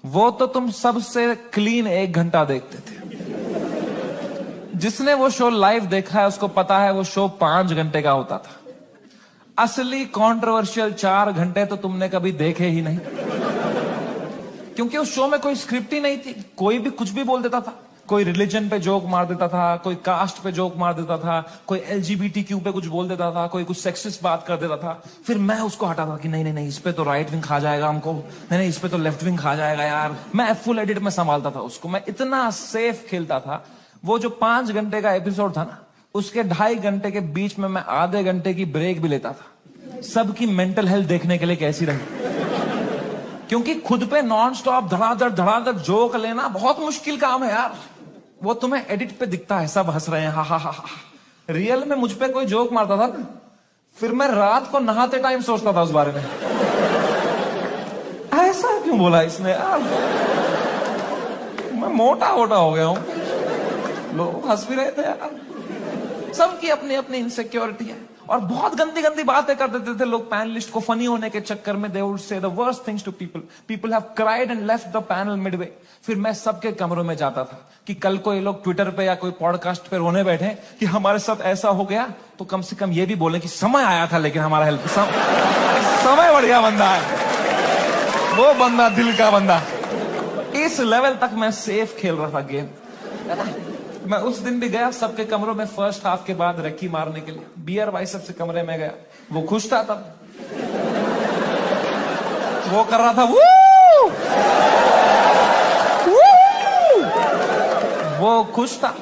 वो तो तुम सबसे क्लीन 1 घंटा देखते थे। जिसने वो शो लाइव देखा है उसको पता है वो शो 5 घंटे का होता था। असली कंट्रोवर्शियल 4 घंटे तो तुमने कभी देखे ही नहीं, क्योंकि उस शो में कोई स्क्रिप्ट ही नहीं थी। कोई भी कुछ भी बोल देता था। कोई रिलीजन पे जोक मार देता था, कोई कास्ट पे जोक मार देता था, कोई LGBTQ पे कुछ बोल देता था, कोई कुछ सेक्सिस्ट बात कर देता था। फिर मैं उसको हटाता कि नहीं नहीं नहीं, इस पे तो राइट विंग खा जाएगा हमको, नहीं नहीं इस पे तो लेफ्ट विंग खा जाएगा यार। मैं फुल एडिट में संभालता था उसको। मैं इतना सेफ खेलता था। वो जो 5 घंटे का एपिसोड था ना, उसके 2.5 घंटे के बीच में मैं आधे घंटे की ब्रेक भी लेता था, सबकी मेंटल हेल्थ देखने के लिए कैसी रही। क्योंकि खुद पे नॉन स्टॉप धड़ाधड़ जोक लेना बहुत मुश्किल काम है यार। वो तुम्हें एडिट पे दिखता है, सब हंस रहे हैं, हा हा हा हा। रियल में मुझ पे कोई जोक मारता था ना, फिर मैं रात को नहाते टाइम सोचता था उस बारे में, ऐसा क्यों बोला इसने यार, मैं मोटा हो गया हूं। लोग हंस भी रहे थे यार। सबकी अपनी अपनी इनसिक्योरिटी है। और बहुत गंदी गंदी बातें कर देते थे लोग पैनलिस्ट को फनी होने के चक्कर में। They would say the worst things to people. People have cried and left the panel midway. फिर मैं सबके कमरों में जाता था कि कल को ये लोग ट्विटर पे या कोई पॉडकास्ट पे रोने बैठे कि हमारे साथ ऐसा हो गया, तो कम से कम ये भी बोले कि समय आया था लेकिन हमारा हेल्प समय बढ़िया बंदा है वो, बंदा दिल का बंदा। इस लेवल तक मैं सेफ खेल रहा था गेम। मैं उस दिन भी गया सबके कमरों में फर्स्ट हाफ के बाद रक्की मारने के लिए। बियर बाइसेप से कमरे में गया। वो खुश था तब, वो कर रहा था वू! वो खुश था।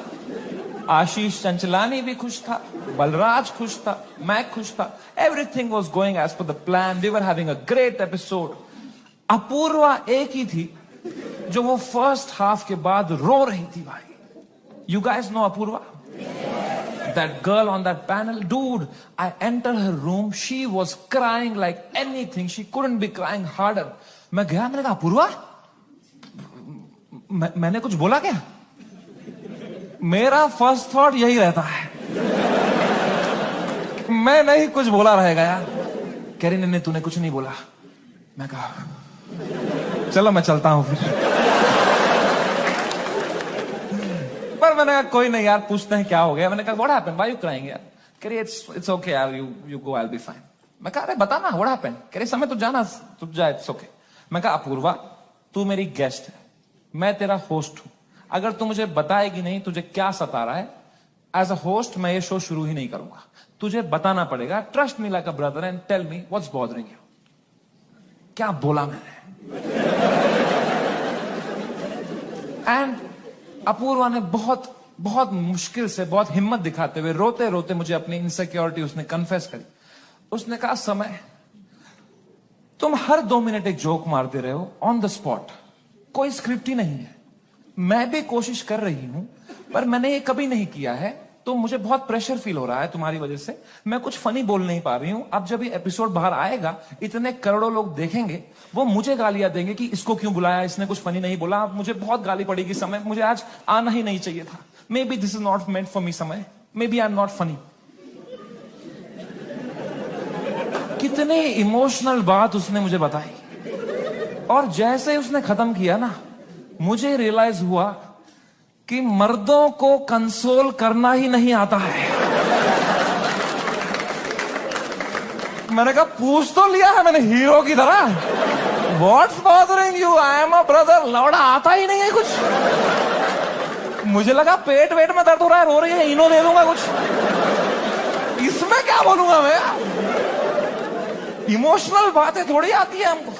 आशीष चंचलानी भी खुश था, बलराज खुश था, मैं खुश था। Everything was going as per the plan. We were having a great episode. Apoorva एक ही थी जो वो फर्स्ट हाफ के बाद रो रही थी भाई। You guys know Apurva? That girl on that panel? Dude, I entered her room. She was crying like anything. She couldn't be crying harder. मैं गया, मैंने कहा अपूर्वा, मैंने कुछ बोला क्या? मेरा फर्स्ट थॉट यही रहता है, मैं नहीं कुछ बोला रहेगा यार। कह रही नहीं तूने कुछ नहीं बोला। मैं कहा चलो मैं चलता हूं फिर। पर मैंने कहा कोई नहीं यार, पूछते हैं क्या हो गया। मैंने कहा what happened, why you crying यार। कह रही इट्स ओके यार, you go, I will be fine. मैं कहा अरे बता ना व्हाट हैपेंड। कह रही समय तू जाना, तू जा, इट्स ओके। मैं कहा अपूर्वा तू मेरी गेस्ट है, मैं तेरा होस्ट हूं। अगर तू मुझे बताएगी नहीं तुझे क्या सता रहा है, एज अ होस्ट मैं ये शो शुरू ही नहीं करूंगा। तुझे बताना पड़ेगा। Trust me like a brother and tell me what's bothering you. क्या बोला मैंने? एंड अपूर्वा ने बहुत बहुत मुश्किल से, बहुत हिम्मत दिखाते हुए, रोते रोते मुझे अपनी इनसिक्योरिटी उसने कन्फेस करी। उसने कहा समय तुम हर 2 मिनट एक जोक मारते रहे हो ऑन द स्पॉट, कोई स्क्रिप्ट ही नहीं है। मैं भी कोशिश कर रही हूं पर मैंने ये कभी नहीं किया है, तो मुझे बहुत प्रेशर फील हो रहा है तुम्हारी वजह से। मैं कुछ फनी बोल नहीं पा रही हूं। अब जब ये एपिसोड बाहर आएगा, इतने करोड़ों लोग देखेंगे, वो मुझे गालियां देंगे कि इसको क्यों बुलाया, इसने कुछ फनी नहीं बोला। मुझे बहुत गाली पड़ेगी समय, मुझे आज आना ही नहीं चाहिए था। Maybe this is not meant for me समय, maybe I am not funny. कितनी इमोशनल बात उसने मुझे बताई। और जैसे ही उसने खत्म किया ना, मुझे रियलाइज हुआ कि मर्दों को कंसोल करना ही नहीं आता है। मैंने कहा पूछ तो लिया है मैंने हीरो की तरह, what's bothering you, I am a brother. लौड़ा आता ही नहीं है कुछ। मुझे लगा पेट वेट में दर्द हो रहा है, रो रही है, इनो दे दूंगा कुछ। इसमें क्या बोलूंगा मैं? इमोशनल बातें थोड़ी आती है हमको।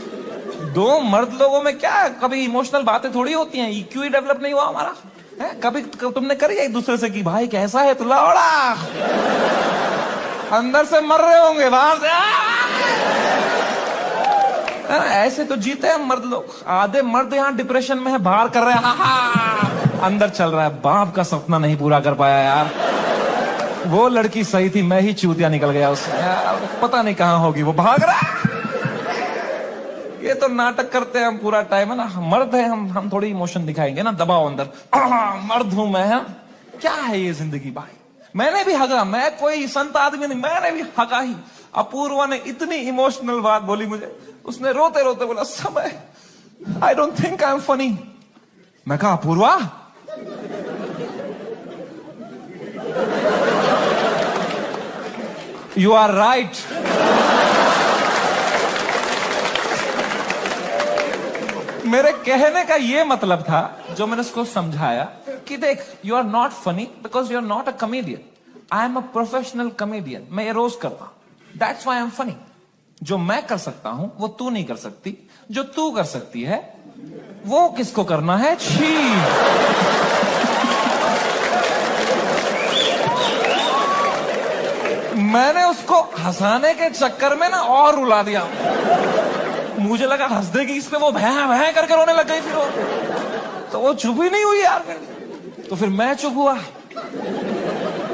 2 मर्द लोगों में क्या कभी इमोशनल बातें थोड़ी होती हैं। EQ ही डेवलप नहीं हुआ हमारा है? कभी तुमने करी एक दूसरे से कि भाई कैसा है तू, लौड़ा अंदर से मर रहे होंगे बाहर से ऐसे तो जीते हैं मर्द लोग। आधे मर्द यहाँ डिप्रेशन में है, बाहर कर रहे हैं, अंदर चल रहा है बाप का सपना नहीं पूरा कर पाया यार। वो लड़की सही थी, मैं ही चूतिया निकल गया उससे यार, पता नहीं कहां होगी, वो भाग रहा है। ये तो नाटक करते हैं हम पूरा टाइम है ना। मर्द है हम थोड़ी इमोशन दिखाएंगे ना, दबाओ अंदर। मर्द हूं मैं, है क्या है ये जिंदगी भाई। मैंने भी हगा, मैं कोई संत आदमी नहीं, मैंने भी हगा ही। अपूर्वा ने इतनी इमोशनल बात बोली मुझे, उसने रोते रोते बोला समय I don't think I am funny. मैं कहा अपूर्वा, यू आर राइट। मेरे कहने का यह मतलब था, जो मैंने उसको समझाया कि देख, you are not funny because you are not a comedian. I am a professional comedian. मैं ये रोज करता हूं, that's why I am funny. जो मैं कर सकता हूं वो तू नहीं कर सकती, जो तू कर सकती है वो किसको करना है? छी। मैंने उसको हंसाने के चक्कर में ना और रुला दिया। मुझे लगा हंस देगी इस पे, वो भैं भैं करके रोने लग गई। फिर वो तो वो चुप ही नहीं हुई यार। तो फिर मैं चुप हुआ,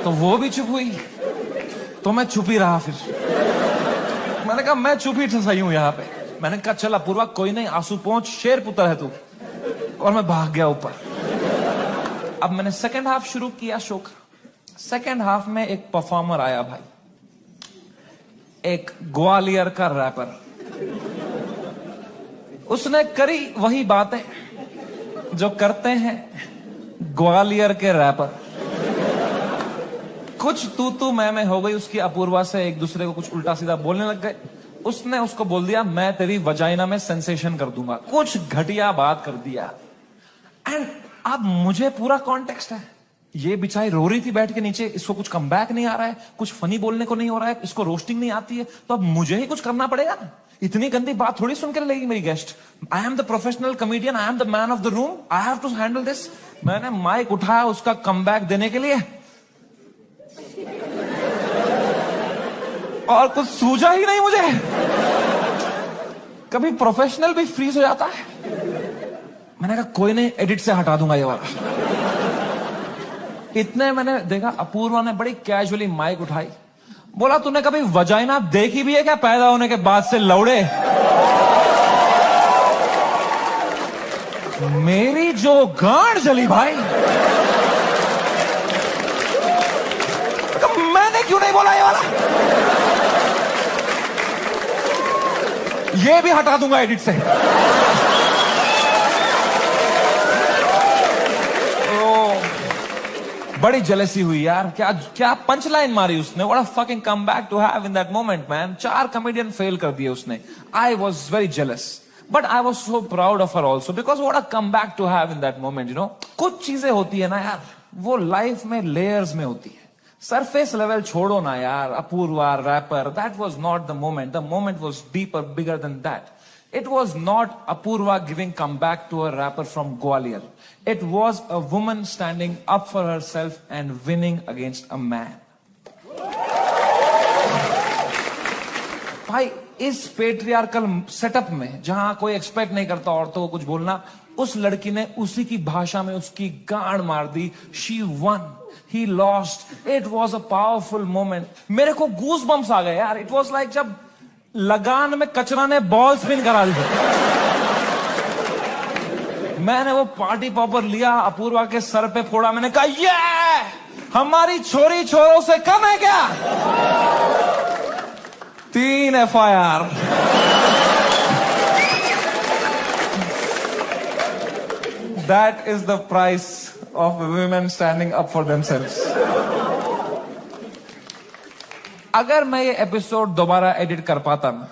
तो वो भी चुप हुई, तो मैं चुप ही रहा। फिर मैंने कहा मैं चुप ही सही हूं यहां पे। मैंने कहा चल अपूर्वा कोई नहीं, आंसू पहुंच, शेर पुत्र है तू। और मैं भाग गया ऊपर। अब मैंने सेकंड हाफ शुरू किया शो का। सेकंड हाफ में एक परफॉर्मर आया भाई, एक ग्वालियर का रैपर। उसने करी वही बातें जो करते हैं ग्वालियर के रैपर। कुछ तू मैं हो गई उसकी अपूर्वा से, एक दूसरे को कुछ उल्टा सीधा बोलने लग गए। उसने उसको बोल दिया मैं तेरी वजाइना में सेंसेशन कर दूंगा, कुछ घटिया बात कर दिया। एंड अब मुझे पूरा कॉन्टेक्स्ट है। ये बेचारी रो रही थी बैठ के नीचे, इसको कुछ कमबैक नहीं आ रहा है, कुछ फनी बोलने को नहीं हो रहा है, इसको रोस्टिंग नहीं आती है, तो अब मुझे ही कुछ करना पड़ेगा ना। इतनी गंदी बात थोड़ी सुन कर लेगी मेरी guest. I am the professional comedian, I am the man of the room, I have to handle this. मैंने माइक उठाया उसका कमबैक देने के लिए, और कुछ सूझा ही नहीं मुझे। कभी प्रोफेशनल भी फ्रीज हो जाता है। मैंने कहा कोई नहीं, एडिट से हटा दूंगा ये वाला। इतने मैंने देखा अपूर्वा ने बड़ी कैजुअली माइक उठाई, बोला तूने कभी वजाइना देखी भी है क्या पैदा होने के बाद से लौड़े? मेरी जो गांड जली भाई, तो मैंने क्यों नहीं बोला ये वाला? ये भी हटा दूंगा एडिट से। बड़ी जेलसी हुई यार। क्या क्या पंच लाइन मारी उसने। What a fucking comeback to have in that moment man. 4 comedian fail कर दिए उसने। I was very jealous, but I was so proud of her also, because what a comeback to have in that moment. You know, कुछ चीजें होती है ना यार, वो लाइफ में लेयर्स में होती है। सरफेस लेवल छोड़ो ना यार। Apoorva rapper, that was not the moment. The moment was deeper, bigger than that. It was not Apurva giving comeback to a rapper from Gwalior. It was a woman standing up for herself and winning against a man. भाई इस patriarchal setup में जहां कोई expect नहीं करता औरतों को कुछ बोलना, उस लड़की ने उसी की भाषा में उसकी गांड मार दी. She won. He lost. It was a powerful moment. मेरे को गूज बम्स आ गए यार. It was like जब लगान में कचरा ने बॉल स्पिन करा दी. मैंने वो पार्टी पॉपर लिया, अपूर्वा के सर पे फोड़ा. मैंने कहा ये हमारी छोरी छोरों से कम है क्या? 3 FIR. That is the price of women standing up for themselves. अगर मैं ये एपिसोड दोबारा एडिट कर पाता ना,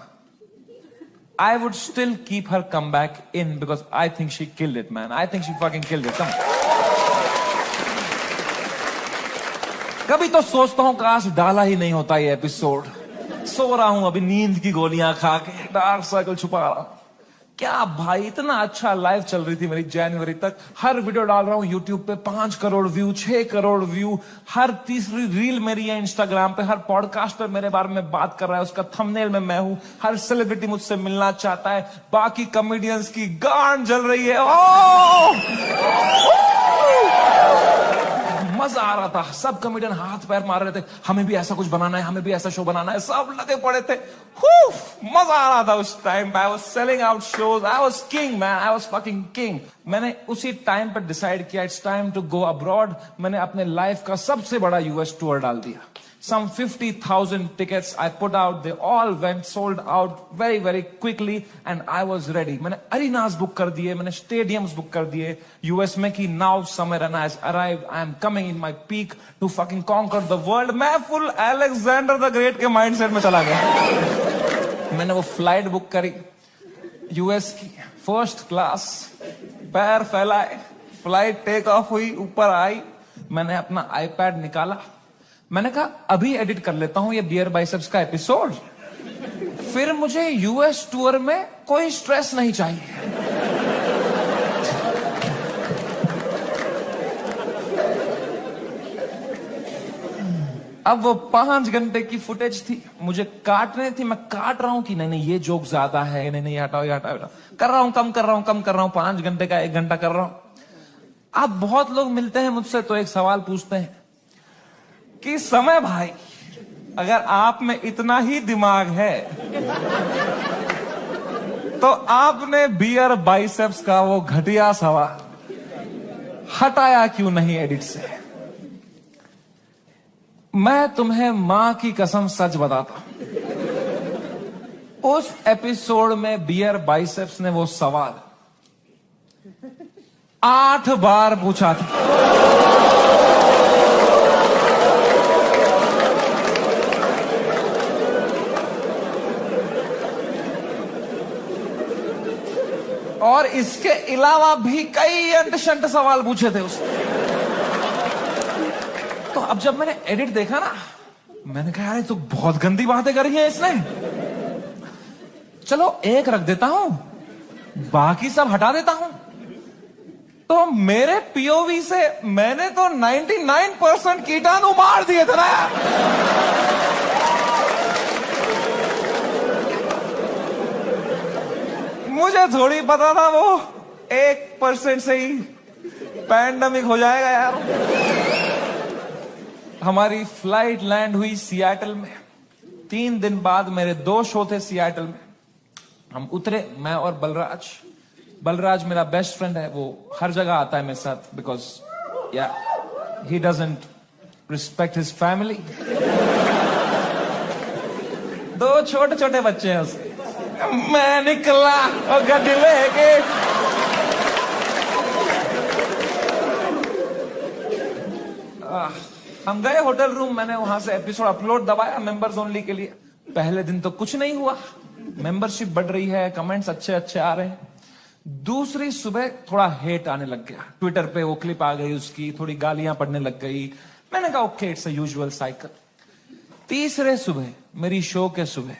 I would still keep her comeback in because I think she killed it, man. I think she fucking killed it. Come. कभी तो सोचता हूं काश डाला ही नहीं होता ये एपिसोड. सो रहा हूं अभी नींद की गोलियां खा के, डार्क सर्कल छुपा रहा हूं. क्या भाई, इतना अच्छा लाइव चल रही थी मेरी जनवरी तक. हर वीडियो डाल रहा हूं यूट्यूब पे, 5 करोड़ व्यू, 6 करोड़ व्यू. हर तीसरी रील मेरी है इंस्टाग्राम पे. हर पॉडकास्टर मेरे बारे में बात कर रहा है, उसका थंबनेल में मैं हूं. हर सेलिब्रिटी मुझसे मिलना चाहता है. बाकी कॉमेडियंस की गांड जल रही है. मजा आ रहा था. सब कॉमेडियन हाथ पैर मार रहे थे, हमें भी ऐसा कुछ बनाना है, हमें भी ऐसा शो बनाना है. सब लगे पड़े थे. मजा आ रहा था उस टाइम पे. I was selling out shows. I was king man. I was fucking king. मैंने उसी टाइम पे डिसाइड किया it's time to go abroad. मैंने अपने लाइफ का सबसे बड़ा यूएस टूर डाल दिया. some 50,000 tickets I put out. They all went sold out very, very quickly and I was ready. मैंने arenas book कर दिए, मैंने stadiums book कर दिए US में कि now summer and has arrived. I am coming in my peak to fucking conquer the world. मैं full Alexander the Great के mindset में चला गया. मैंने वो flight book करी US की first class, पैर फैलाए, flight take off हुई, ऊपर आई, मैंने अपना iPad निकाला, मैंने कहा अभी एडिट कर लेता हूं ये बियर बाइसेप्स का एपिसोड, फिर मुझे यूएस टूर में कोई स्ट्रेस नहीं चाहिए. अब वो 5 घंटे की फुटेज थी, मुझे काटने थी. मैं काट रहा हूं कि नहीं नहीं ये जोक ज्यादा है, नहीं नहीं ये हटाओ ये हटाओ, कर रहा हूं, कम कर रहा हूं, 5 घंटे का 1 घंटा कर रहा हूं. अब बहुत लोग मिलते हैं मुझसे तो एक सवाल पूछते हैं कि समय भाई, अगर आप में इतना ही दिमाग है तो आपने बियर बाइसेप्स का वो घटिया सवाल हटाया क्यों नहीं एडिट से. मैं तुम्हें मां की कसम सच बताता हूं, उस एपिसोड में बियर बाइसेप्स ने वो सवाल 8 बार पूछा था. और इसके अलावा भी कई अंट-शंट सवाल पूछे थे उसने. तो अब जब मैंने एडिट देखा ना, मैंने कहा यार तो बहुत गंदी बातें करी हैं इसने, चलो एक रख देता हूं, बाकी सब हटा देता हूं. तो मेरे पीओवी से मैंने तो 99% कीटाणु मार दिए थे ना. मुझे थोड़ी पता था वो 1% से ही पैंडेमिक हो जाएगा यार. हमारी फ्लाइट लैंड हुई सियाटल में. 3 दिन बाद मेरे 2 शो थे सियाटल में. हम उतरे, मैं और बलराज मेरा बेस्ट फ्रेंड है, वो हर जगह आता है मेरे साथ बिकॉज या he doesn't respect his family. 2 छोटे छोटे बच्चे हैं उसके. मैं निकला और गड्डी लेके हम गए होटल रूम. मैंने वहां से एपिसोड अपलोड दबाया मेंबर्स ओनली के लिए. पहले दिन तो कुछ नहीं हुआ, मेंबरशिप बढ़ रही है, कमेंट्स अच्छे अच्छे आ रहे हैं. दूसरी सुबह थोड़ा हेट आने लग गया. ट्विटर पे वो क्लिप आ गई उसकी, थोड़ी गालियां पड़ने लग गई. मैंने कहा okay it's a usual cycle. तीसरे सुबह, मेरी शो के सुबह,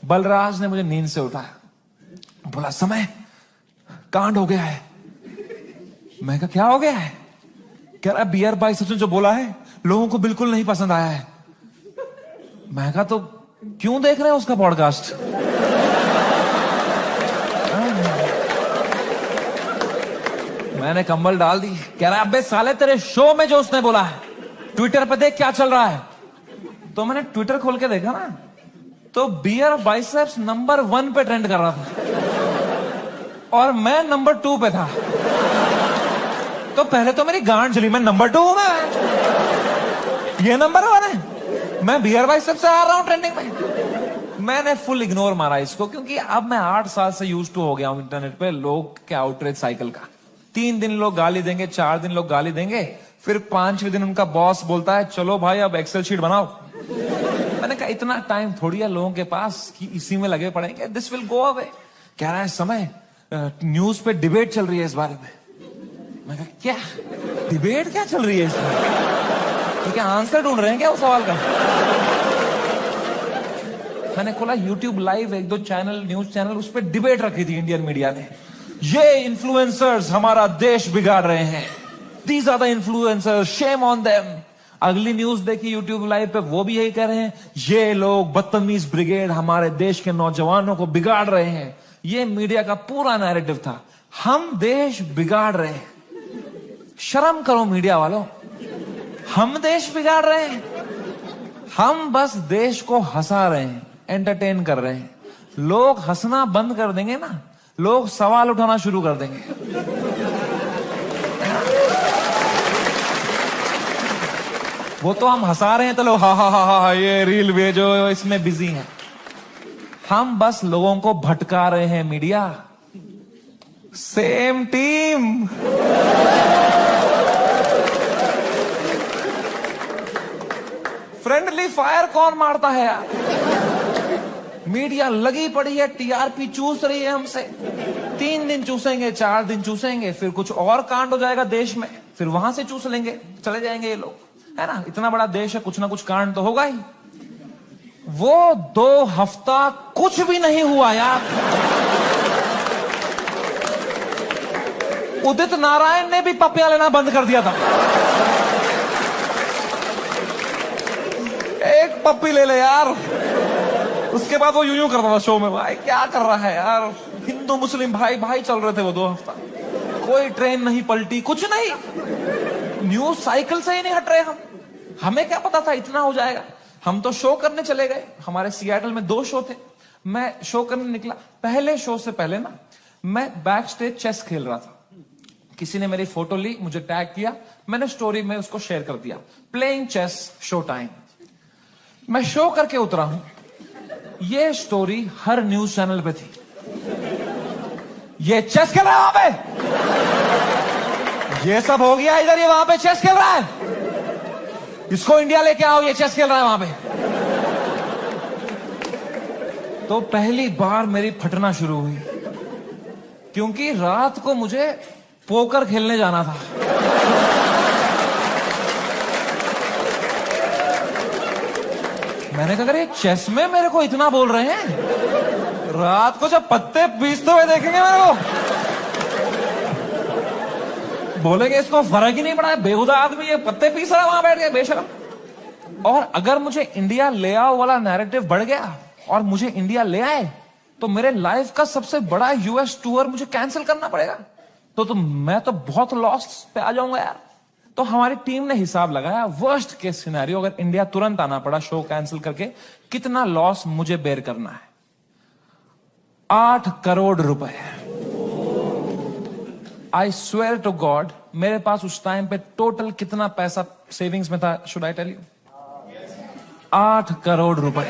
बलराज ने मुझे नींद से उठाया, बोला समय कांड हो गया है. मैं कहा क्या हो गया है? कह रहा बियर बाइसेप्स ने जो बोला है लोगों को बिल्कुल नहीं पसंद आया है. मैं कहा तो क्यों देख रहे हैं उसका पॉडकास्ट? मैंने कंबल डाल दी. कह रहा अबे साले तेरे शो में जो उसने बोला है ट्विटर पे देख क्या चल रहा है. तो मैंने ट्विटर खोल के देखा ना, तो बियर बाइसेप्स नंबर 1 पे ट्रेंड कर रहा था और मैं नंबर 2 पे था. तो पहले तो मेरी गांड चली, मैं नंबर 2 हूं, मैं ये नंबर 1 है, मैं बियर बाइसेप्स से आ रहा हूं ट्रेंडिंग में. मैंने फुल इग्नोर मारा इसको, क्योंकि अब मैं 8 साल से यूज टू हो गया हूं इंटरनेट पे लोग के आउटरीच साइकिल का. 3 दिन लोग गाली देंगे, 4 दिन लोग गाली देंगे, फिर 5वें दिन उनका बॉस बोलता है चलो भाई अब एक्सेल शीट बनाओ. मैंने कहा इतना टाइम थोड़ी है लोगों के पास कि इसी में लगे पड़ेंगे, दिस विल गो अवे. कह रहा है समय न्यूज पे डिबेट चल रही है इस बारे में. मैं कहा क्या डिबेट क्या चल रही है इसमें? तो क्या आंसर ढूंढ रहे हैं क्या उस सवाल का? मैंने खोला YouTube live, 1-2 channel, news channel, उस पर डिबेट रखी थी इंडियन मीडिया ने. ये इन्फ्लुएंसर्स हमारा देश बिगाड़ रहे हैं, these are the influencers, shame on them. अगली न्यूज देखी यूट्यूब लाइव पे, वो भी यही कह रहे हैं ये लोग बदतमीज ब्रिगेड हमारे देश के नौजवानों को बिगाड़ रहे हैं. ये मीडिया का पूरा नैरेटिव था. हम देश बिगाड़ रहे हैं. शर्म करो मीडिया वालों, हम देश बिगाड़ रहे हैं? हम बस देश को हंसा रहे हैं, एंटरटेन कर रहे हैं. लोग हंसना बंद कर देंगे ना, लोग सवाल उठाना शुरू कर देंगे. वो तो हम हंसा रहे हैं तो लोग हा ये रील भेजो, इसमें बिजी हैं। हम बस लोगों को भटका रहे हैं media. Same team. Friendly fire कौन मारता है यार? मीडिया लगी पड़ी है, टीआरपी चूस रही है हमसे। 3 दिन चूसेंगे, 4 दिन चूसेंगे, फिर कुछ और कांड हो जाएगा देश में, फिर वहां से चूस लेंगे, चले जाएंगे ये लोग, है ना। इतना बड़ा देश है, कुछ ना कुछ कांड तो होगा ही। वो 2 हफ्ता कुछ भी नहीं हुआ यार। उदित नारायण ने भी पपियां लेना बंद कर दिया था। एक पप्पी ले ले यार। उसके बाद वो यूं करता था शो में, भाई क्या कर रहा है यार। हिंदू मुस्लिम भाई भाई चल रहे थे वो 2 हफ्ता। कोई ट्रेन नहीं पलटी, कुछ नहीं। न्यूज साइकिल से ही नहीं हट रहे हम। हमें क्या पता था इतना हो जाएगा। हम तो शो करने चले गए। हमारे सियाटल में 2 शो थे। मैं शो करने निकला। पहले शो से पहले ना मैं बैक स्टेज चेस खेल रहा था। किसी ने मेरी फोटो ली, मुझे टैग किया, मैंने स्टोरी में उसको शेयर कर दिया, प्लेइंग चेस शो टाइम। मैं शो करके उतरा हूं। ये स्टोरी हर न्यूज चैनल पे थी। ये चेस खेल रहा है वहां पे, ये सब हो गया इधर, ये वहां पे चेस खेल रहा है, इसको इंडिया लेके आओ, ये चेस खेल रहा है वहां पे। तो पहली बार मेरी फटना शुरू हुई, क्योंकि रात को मुझे पोकर खेलने जाना था। मैंने कहा अरे चेस में मेरे को इतना बोल रहे हैं, रात को जब पत्ते पीसते हुए देखेंगे मेरे को, बोलेंगे इसको फर्क ही नहीं पड़ा है, बेहुदा आदमी ये पत्ते पीस रहा है वहां बैठ के, बेशरम। और अगर मुझे इंडिया ले आओ वाला नैरेटिव बढ़ गया और मुझे इंडिया ले आए, तो मेरे लाइफ का सबसे बड़ा यूएस टूर मुझे कैंसिल करना पड़ेगा। तो मैं तो बहुत लॉस पे आ जाऊंगा यार। तो हमारी टीम ने हिसाब लगाया, वर्स्ट केस सिनेरियो अगर इंडिया तुरंत आना पड़ा शो कैंसिल करके, कितना लॉस मुझे बेयर करना है। 8 करोड़ रुपए। आई स्वेयर टू गॉड, मेरे पास उस टाइम पे टोटल कितना पैसा सेविंग्स में था, should I tell you? 8 crore रुपए।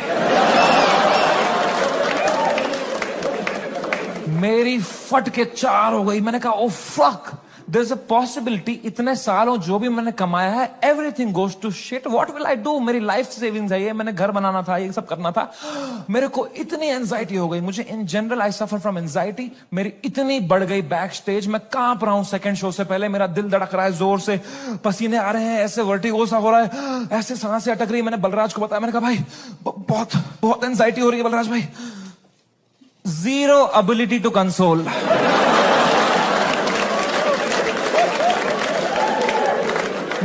मेरी फट के 4 हो गई। मैंने कहा oh fuck, there is a possibility इतने सालों जो भी मैंने कमाया है, everything goes to shit, what will I do? मेरी लाइफ सेविंग्स है ये, मैंने घर बनाना था, ये सब करना था। मेरे को इतनी एंजाइटी हो गई। मुझे in general I suffer from anxiety. मेरी इतनी बढ़ गई बैक स्टेज, मैं कांप रहा हूं सेकंड शो से पहले, मेरा दिल धड़क रहा है जोर से, पसीने आ रहे हैं, ऐसे वर्टिगो सा हो रहा है, ऐसे सांसें अटक रही। मैंने बलराज को बताया, मैंने कहा भाई बहुत बहुत एंजाइटी हो रही है बलराज भाई। Zero ability to console.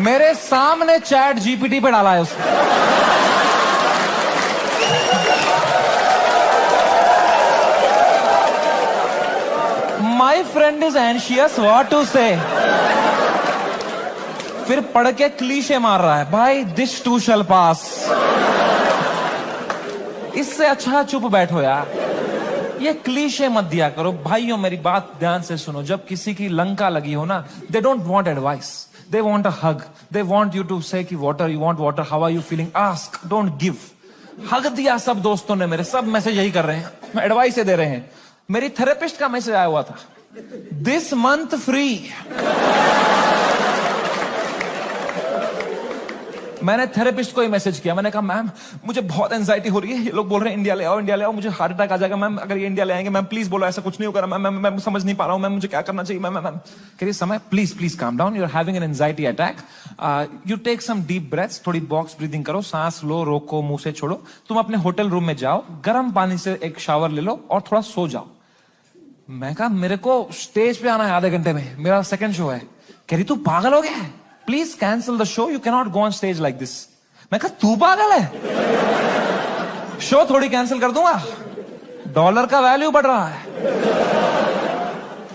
मेरे सामने चैट जीपीटी पे डाला है उसने। My friend is anxious, what to say? फिर पढ़ के क्लीशे मार रहा है, भाई this too shall pass। इससे अच्छा चुप बैठो यार, ये क्लीशे मत दिया करो। भाइयों मेरी बात ध्यान से सुनो, जब किसी की लंका लगी हो ना, they don't want advice, they want a hug, they want you to say कि water, you want water, how are you feeling, ask, don't give. Hug दिया सब दोस्तों ने मेरे, सब मैसेज यही कर रहे हैं, एडवाइस दे रहे हैं। मेरी थेरेपिस्ट का मैसेज आया हुआ था, दिस मंथ फ्री। मैंने थेरेपिस्ट को ही मैसेज किया, मैंने कहा मैम मुझे बहुत एंजाइटी हो रही है, ये लोग बोल रहे हैं इंडिया ले आओ, इंडिया ले आओ, मुझे हार्ट अटैक आ जाएगा मैम अगर ये इंडिया ले आएंगे, मैम प्लीज बोलो ऐसा कुछ नहीं होगा मैम, मैं समझ नहीं पा रहा हूँ मैम, मुझे क्या करना चाहिए मैम। मैम कह रही समय please calm down, you are having an anxiety attack, you take some deep breaths, थोड़ी बॉक्स ब्रीदिंग करो, सांस लो, रोको, मुंह से छोड़ो, तुम अपने होटल रूम में जाओ, गर्म पानी से एक शावर ले लो और थोड़ा सो जाओ। मैं कहा मेरे को स्टेज पे आना है आधे घंटे में, मेरा सेकंड शो है। कह रही तू पागल हो गया है, please cancel the show, you can not go on stage like this. मैं कहा तू पागल है, शो थोड़ी कैंसिल कर दूंगा, डॉलर का वैल्यू बढ़ रहा है।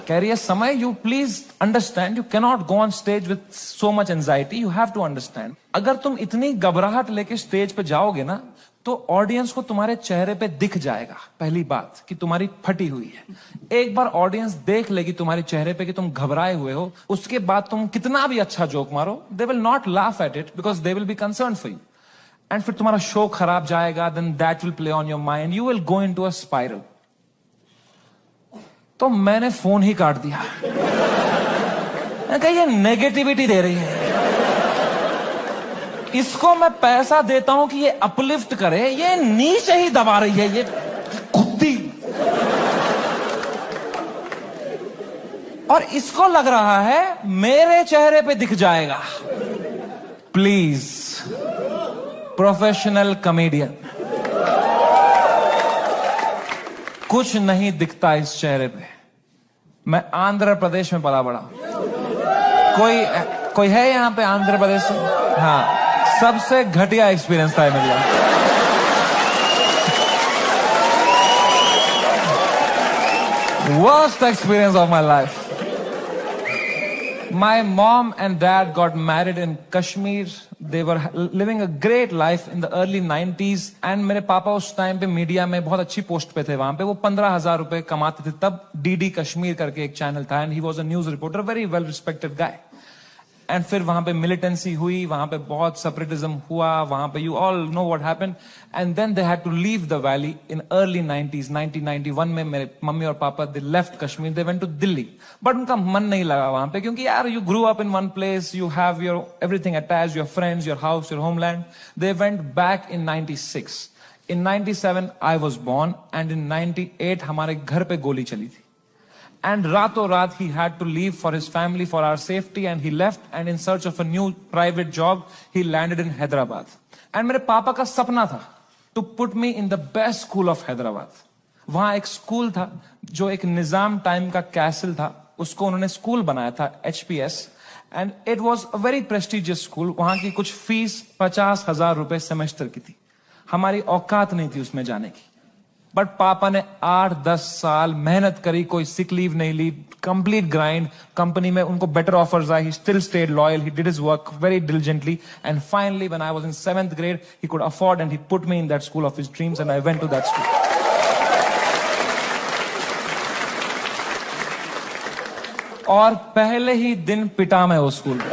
कह रही है समय you please understand, you can not go on stage with so much anxiety, you have to understand. अगर तुम इतनी घबराहट लेके स्टेज पे जाओगे ना, तो ऑडियंस को तुम्हारे चेहरे पे दिख जाएगा पहली बात कि तुम्हारी फटी हुई है। एक बार ऑडियंस देख लेगी तुम्हारे चेहरे पे कि तुम घबराए हुए हो, उसके बाद तुम कितना भी अच्छा जोक मारो, they will not laugh at it because they will be concern for you. And फिर तुम्हारा शो खराब जाएगा, then that will play on your mind, you will go into a spiral. तो मैंने फोन ही काट दिया। मैं कहा ये नेगेटिविटी दे रही है, इसको मैं पैसा देता हूं कि ये अपलिफ्ट करे, ये नीचे ही दबा रही है, ये कुत्ती। और इसको लग रहा है मेरे चेहरे पे दिख जाएगा। प्लीज, प्रोफेशनल कॉमेडियन, कुछ नहीं दिखता इस चेहरे पे। मैं आंध्र प्रदेश में पला बड़ा। कोई है यहां पे आंध्र प्रदेश से? हाँ, सबसे घटिया एक्सपीरियंस था मेरे लिए। Worst experience of my life. My mom and dad got married in Kashmir. They were living a great life in the early 90s. And मेरे पापा उस टाइम पे मीडिया में बहुत अच्छी पोस्ट पे थे। वहां पे वो 15,000 रुपए कमाते थे। तब डीडी कश्मीर करके एक चैनल था and he was a news reporter, very well respected guy. And फिर वहां पे मिलिटेंसी हुई, वहां पे बहुत सेपरेटिज्म हुआ, वहां पे you all know what happened. And then they had to leave the valley in early 90s। 1991 में मेरे मम्मी और पापा they left Kashmir, they went to Delhi. But उनका मन नहीं लगा वहां पे, क्योंकि यार you grew up in one place, you have your everything attached, your friends, your house, your homeland. They went back in 96। In 97 I was born and in 98 हमारे घर पे गोली चली थी। And rato raat he had to leave for his family, for our safety, and he left and in search of a new private job, he landed in Hyderabad. And मेरे पापा का सपना था to put me in the best school of Hyderabad. वहां एक school था जो एक निजाम टाइम का कैसल था, उसको उन्होंने स्कूल बनाया था, HPS, and it was a very prestigious school. वहां की कुछ फीस 50,000 रुपए सेमेस्टर की थी। हमारी औकात नहीं थी उसमें जाने की। बट पापा ने 8-10 साल मेहनत करी, कोई सिक लीव नहीं ली, कंप्लीट ग्राइंड। कंपनी में उनको बेटर ऑफर्स आए, he still stayed loyal, he did his work very diligently and finally when I was in 7th grade he could afford and he put me in that school of his dreams and I went to that school. और पहले ही दिन पिटा मैं उस school में,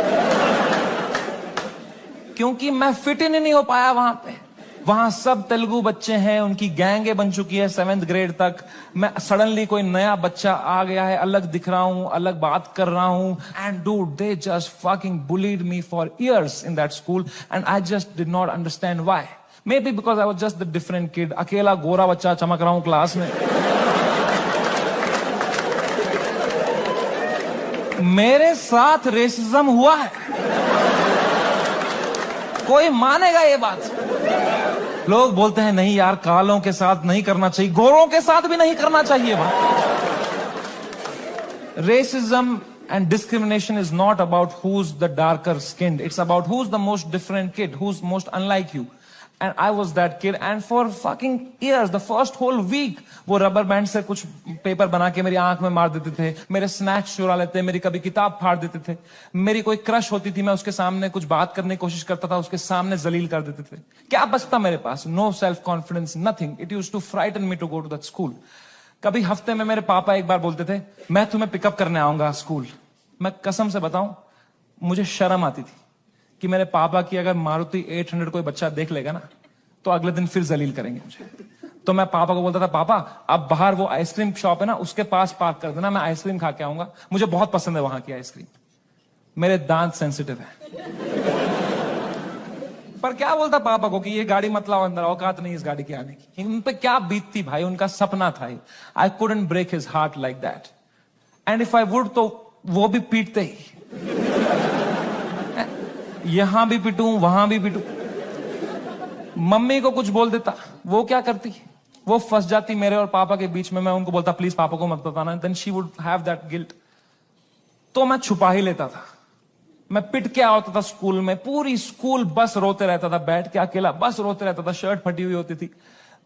क्योंकि मैं fit in नहीं हो पाया वहां पे। वहां सब तेलुगु बच्चे हैं, उनकी गैंगे बन चुकी है 7th grade तक। मैं सडनली कोई नया बच्चा आ गया है, अलग दिख रहा हूं, अलग बात कर रहा हूं। And dude, they just fucking bullied me for years in that school and I just did not understand why. May be because I was just the different kid. अकेला गोरा बच्चा चमक रहा हूं क्लास में। मेरे साथ रेसिज्म हुआ है, कोई मानेगा ये बात? लोग बोलते हैं नहीं यार, कालों के साथ नहीं करना चाहिए, गोरों के साथ भी नहीं करना चाहिए। Racism and discrimination is not about who's the darker skinned, it's about who's the most different kid, who's most unlike you. And I was that kid, and for fucking years, the first whole week, वो rubber band से कुछ paper बना के मेरी आंख में मार देते थे, मेरे स्नैक्स चुरा लेते, मेरी कभी किताब फाड़ देते थे। मेरी कोई क्रश होती थी, मैं उसके सामने कुछ बात करने की कोशिश करता था, उसके सामने जलील कर देते थे। क्या बचता मेरे पास? No self confidence, nothing. It used to frighten me to go to that school. कभी हफ्ते में मेरे पापा एक बार बोलते थे, मैं तुम्हें पिकअप करने आऊंगा स्कूल। मैं कसम से बताऊं, मुझे शर्म आती थी कि मेरे पापा की अगर मारुति 800 कोई बच्चा देख लेगा ना, तो अगले दिन फिर जलील करेंगे मुझे। तो मैं पापा को बोलता था, पापा अब बाहर वो आइसक्रीम शॉप है ना, उसके पास पार्क कर देना, मैं आइसक्रीम खा के आऊंगा, मुझे बहुत पसंद है वहां की आइसक्रीम। मेरे दांत सेंसिटिव है। पर क्या बोलता पापा को कि ये गाड़ी मत लाओ अंदर, औकात नहीं इस गाड़ी की आने की। उन पे क्या बीतती भाई, उनका सपना था। I couldn't break his heart like that, and if I would तो वो भी पीटते ही। यहां भी पिटूं, वहां भी पिटूं। मम्मी को कुछ बोल देता, वो क्या करती, वो फंस जाती मेरे और पापा के बीच में। मैं उनको बोलता प्लीज पापा को मत बताना, then she would have that guilt. तो मैं छुपा ही लेता था। मैं पिट के आता था स्कूल में, पूरी स्कूल बस रोते रहता था, बैठ के अकेला बस रोते रहता था, शर्ट फटी हुई होती थी।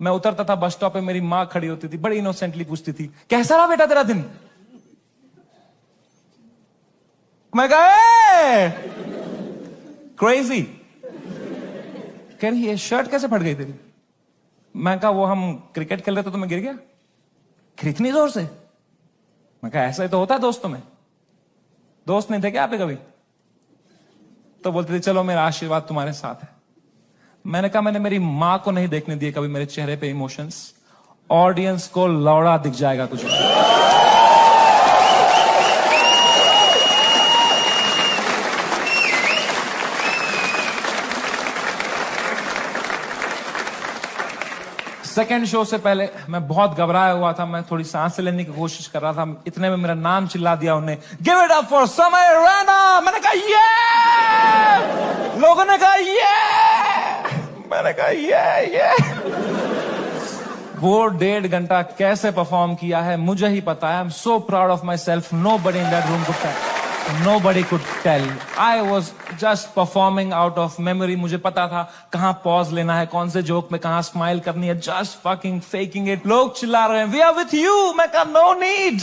मैं उतरता था बस स्टॉप पे, मेरी माँ खड़ी होती थी, बड़ी इनोसेंटली पूछती थी, कैसा रहा बेटा तेरा दिन? मैं कहा क्रेजी। कह रही है शर्ट कैसे फट गई तेरी? मैं कहा वो हम क्रिकेट खेल रहे थे तो मैं गिर गया, इतनी जोर से। मैं कहा ऐसा ही तो होता है दोस्तों में, दोस्त नहीं थे क्या आप कभी? तो बोलते थे चलो मेरा आशीर्वाद तुम्हारे साथ है। मैंने कहा मैंने मेरी मां को नहीं देखने दिए कभी मेरे चेहरे पे इमोशंस, ऑडियंस को लौड़ा दिख जाएगा कुछ। सेकेंड शो से पहले मैं बहुत घबराया हुआ था, मैं थोड़ी सांस लेने की कोशिश कर रहा था, इतने में मेरा नाम चिल्ला दिया उन्हें, गिव इट अप फॉर समय रैना। मैंने कहा ये, लोगों ने कहा ये, मैंने कहा ये। वो 1.5 घंटा कैसे परफॉर्म किया है मुझे ही पता है। I am so proud of my self, nobody in that room could tell. Nobody could tell. I was just performing out of memory. मुझे पता था कहां पॉज लेना है, कौन से जोक में कहां स्माइल करनी है, just fucking faking it. लोग चिल्ला रहे हैं, we are with you. मैं कहा no need.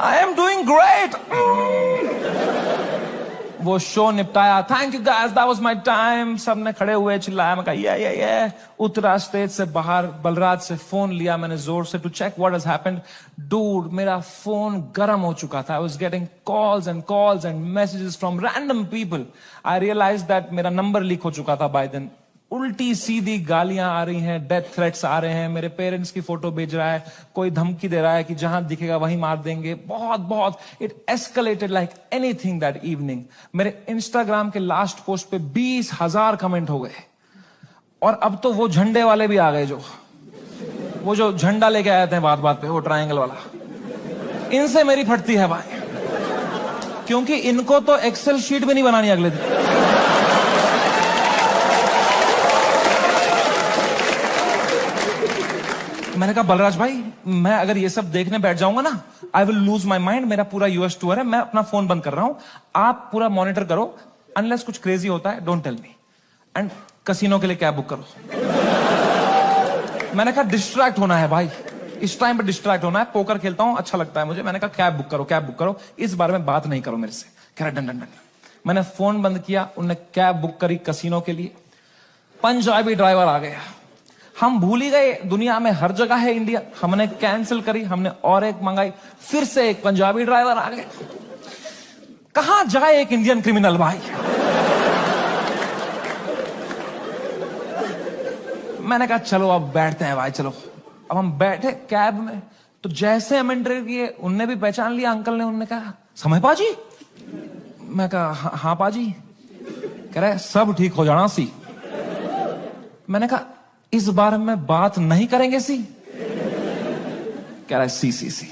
I am doing great. वो शो निपटाया, thank you guys, that was my time. सबने खड़े हुए चिल्लाया, मैं कहा ये। उतरा स्टेज से बाहर, बलराज से फोन लिया मैंने जोर से to check what has happened. Dude, मेरा फोन गर्म हो चुका था। I was getting calls and messages from random people. I realize that मेरा नंबर लीक हो चुका था बाय देन। उल्टी सीधी गालियां आ रही हैं, डेथ थ्रेट्स आ रहे हैं, मेरे पेरेंट्स की फोटो भेज रहा है, कोई धमकी दे रहा है कि जहां दिखेगा वहीं मार देंगे। बहुत it escalated like anything that evening. मेरे इंस्टाग्राम के लास्ट पोस्ट पे 20,000 कमेंट हो गए। और अब तो वो झंडे वाले भी आ गए, वो जो झंडा लेके आए थे बात पे, वो ट्रायंगल वाला। इनसे मेरी फटती है भाई, क्योंकि इनको तो एक्सेल शीट भी नहीं बनानी अगले दिन। मैंने कहा बलराज भाई, मैं अगर ये सब देखने बैठ जाऊंगा ना, I will lose my mind. मेरा पूरा यूएस टूर है, मैं अपना फोन बंद कर रहा हूं, आप पूरा मॉनिटर करो, अनलेस कुछ क्रेजी होता है don't tell me, and casino के लिए कैब बुक करो। मैंने कहा डिस्ट्रैक्ट होना है भाई, इस टाइम पे डिस्ट्रैक्ट होना है, पोकर खेलता हूं, अच्छा लगता है मुझे। मैंने कहा कैब बुक करो, इस बारे में बात नहीं करो मेरे से। कह रहा डन। मैंने फोन बंद किया, उन्होंने कैब बुक करी कसिनो के लिए। पंजाबी ड्राइवर आ गया। हम भूल ही गए दुनिया में हर जगह है इंडिया। हमने कैंसिल करी, हमने और एक मंगाई, फिर से एक पंजाबी ड्राइवर आ गया। कहां जाए एक इंडियन क्रिमिनल भाई। मैंने कहा चलो अब बैठते हैं भाई, चलो। अब हम बैठे कैब में, तो जैसे हम एंटर किए, उनने भी पहचान लिया अंकल ने। उन्होंने कहा समय पाजी। मैं कहा हाँ पाजी। कह रहे सब ठीक हो जाना सी। मैंने कहा इस बारे में बात नहीं करेंगे सी। कह रहा है सी।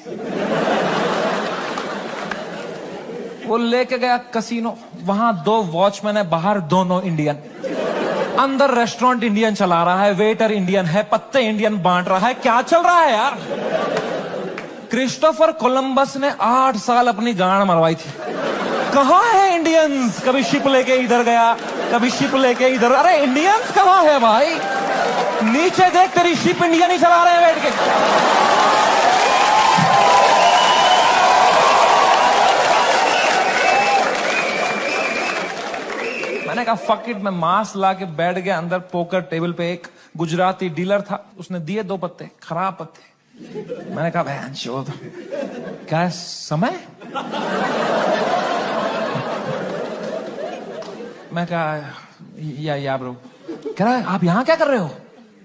वो लेके गया कसिनो, वहां 2 वॉचमैन है, बाहर दोनों इंडियन। अंदर रेस्टोरेंट इंडियन चला रहा है, वेटर इंडियन है, पत्ते इंडियन बांट रहा है। क्या चल रहा है यार? क्रिस्टोफर कोलंबस ने 8 साल अपनी गांड मरवाई थी। कहां है इंडियंस? कभी शिप लेके इधर गया, कभी शिप लेके इधर। अरे इंडियंस कहां है भाई? नीचे देख, तेरी शिप इंडियन ही चला रहे हैं बैठ के। मैंने कहा फक इट, मैं मास्क ला के बैठ गया अंदर। पोकर टेबल पे एक गुजराती डीलर था, उसने दिए 2 पत्ते, खराब पत्ते। मैंने कहा बहन चोद, क्या है समय? मैं कहा या ब्रो। कह रहा है आप यहां क्या कर रहे हो?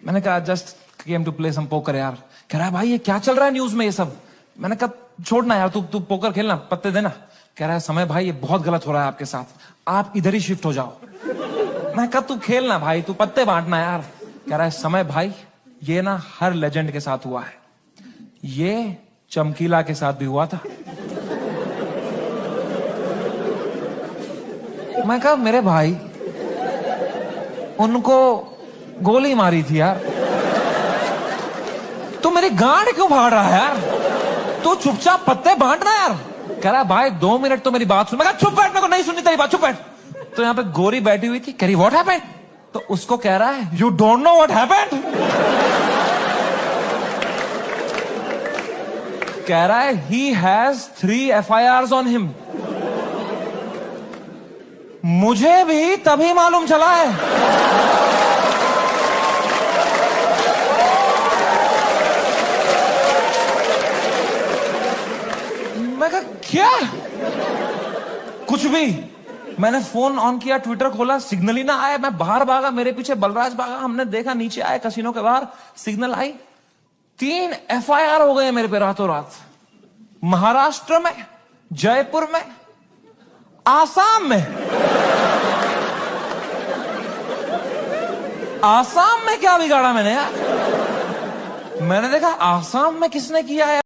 मैंने कहा just came to play some poker यार। कह रहा है भाई ये क्या चल रहा है न्यूज में ये सब? मैंने कहा छोड़ना यार, तू पोकर खेलना, पत्ते देना। कह रहा है समय भाई ये बहुत गलत हो रहा है आपके साथ, आप इधर ही शिफ्ट हो जाओ। मैं कहा तू खेलना भाई, तू पत्ते बांटना यार। कह रहा है समय भाई ये ना हर लेजेंड के साथ हुआ है, ये चमकीला के साथ भी हुआ था। मैं कहा मेरे भाई उनको गोली मारी थी यार, तू मेरी गांड क्यों फाड़ रहा है यार? तू चुपचाप पत्ते बांटना यार। कह रहा भाई 2 मिनट तो मेरी बात सुन। मैं कहा चुप बैठ, मेरे को नहीं सुननी तेरी बात, चुप बैठ। तो यहाँ पे गोरी बैठी हुई थी, कह रही व्हाट हैपेंड? तो उसको कह रहा है you don't know what happened? कह रहा है he has 3 FIRs on him. मुझे भी तभी मालूम चला है। क्या? कुछ भी। मैंने फोन ऑन किया, ट्विटर खोला, सिग्नल ही ना आया। मैं बाहर भागा, मेरे पीछे बलराज भागा। हमने देखा नीचे आए कसिनो के बाहर, सिग्नल आई। 3 FIR हो गए मेरे पे रातों रात। महाराष्ट्र में, जयपुर में, आसाम में। आसाम में क्या बिगाड़ा मैंने यार? मैंने देखा आसाम में किसने किया है।